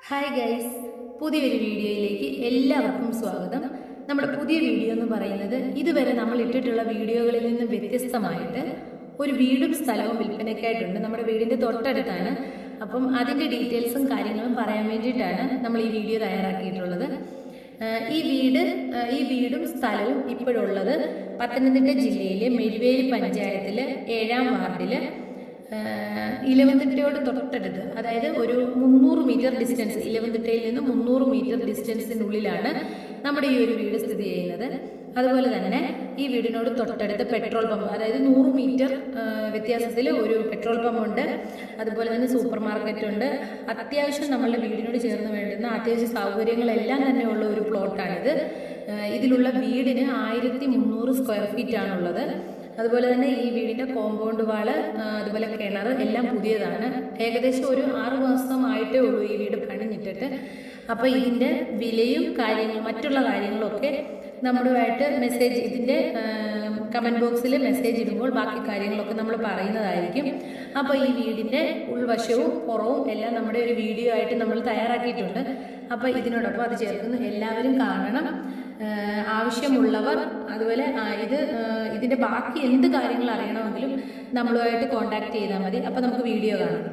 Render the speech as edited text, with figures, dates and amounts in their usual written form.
Hi guys, പുതിയൊരു വീഡിയോയിലേക്ക് എല്ലാവർക്കും സ്വാഗതം. നമ്മുടെ പുതിയ വീഡിയോ എന്ന് പറയുന്നത് ഇതുവരെ നമ്മൾ ഇട്ടിട്ടുള്ള വീഡിയോകളിൽ നിന്ന് വ്യത്യസ്തമായിട്ട് ഒരു വീടും സ്ഥലവും വിൽപ്പനയ്ക്കായിട്ടുണ്ട്. നമ്മുടെ വീടിൻ്റെ തൊട്ടടുത്താണ്. അപ്പം അതിൻ്റെ ഡീറ്റെയിൽസും കാര്യങ്ങളും പറയാൻ വേണ്ടിയിട്ടാണ് നമ്മൾ ഈ വീഡിയോ തയ്യാറാക്കിയിട്ടുള്ളത്. ഈ വീടും സ്ഥലവും ഇപ്പോഴുള്ളത് പത്തനംതിട്ട ജില്ലയിലെ മെഴുവേലി പഞ്ചായത്തിലെ 7ാം വാർഡില് ഇലവന്തിട്ടയോട് തൊട്ടടുത്ത്, അതായത് ഒരു 300 മീറ്റർ ഡിസ്റ്റൻസ്, ഇലവന്തിട്ടയിൽ നിന്ന് 300 മീറ്റർ ഡിസ്റ്റൻസിനുള്ളിലാണ് നമ്മുടെ ഈ ഒരു വീട് സ്ഥിതി ചെയ്യുന്നത്. അതുപോലെ തന്നെ ഈ വീടിനോട് തൊട്ടടുത്ത് പെട്രോൾ പമ്പ്, അതായത് 100 മീറ്റർ വ്യത്യാസത്തിൽ ഒരു പെട്രോൾ പമ്പ് ഉണ്ട്. അതുപോലെ തന്നെ സൂപ്പർ മാർക്കറ്റ് ഉണ്ട്. അത്യാവശ്യം നമ്മളുടെ വീടിനോട് ചേർന്ന് വേണ്ടുന്ന അത്യാവശ്യ സൗകര്യങ്ങളെല്ലാം തന്നെ ഉള്ള ഒരു പ്ലോട്ടാണിത്. ഇതിലുള്ള വീടിന് 1300 സ്ക്വയർ ഫീറ്റ് ആണുള്ളത്. അതുപോലെ തന്നെ ഈ വീടിൻ്റെ കോമ്പൗണ്ട് വാള്, അതുപോലെ കിണർ എല്ലാം പുതിയതാണ്. ഏകദേശം ഒരു 6 മാസമായിട്ടേ ഉള്ളൂ ഈ വീട് പണിഞ്ഞിട്ടിട്ട്. അപ്പോൾ ഇതിൻ്റെ വിലയും കാര്യങ്ങളും മറ്റുള്ള കാര്യങ്ങളൊക്കെ നമ്മുടെയായിട്ട് ഇതിൻ്റെ കമൻറ്റ് ബോക്സിൽ മെസ്സേജ് ഇടുമ്പോൾ ബാക്കി കാര്യങ്ങളൊക്കെ നമ്മൾ പറയുന്നതായിരിക്കും. അപ്പോൾ ഈ വീടിൻ്റെ ഉൾവശവും പുറവും എല്ലാം നമ്മുടെ ഒരു വീഡിയോ ആയിട്ട് നമ്മൾ തയ്യാറാക്കിയിട്ടുണ്ട്. അപ്പോൾ ഇതിനോടൊപ്പം അത് ചേർന്ന് എല്ലാവരും കാണണം. ആവശ്യമുള്ളവർ അതുപോലെ ഇതിൻ്റെ ബാക്കി എന്ത് കാര്യങ്ങൾ അറിയണമെങ്കിലും നമ്മളുമായിട്ട് കോൺടാക്ട് ചെയ്താൽ മതി. അപ്പോൾ നമുക്ക് വീഡിയോ കാണാം.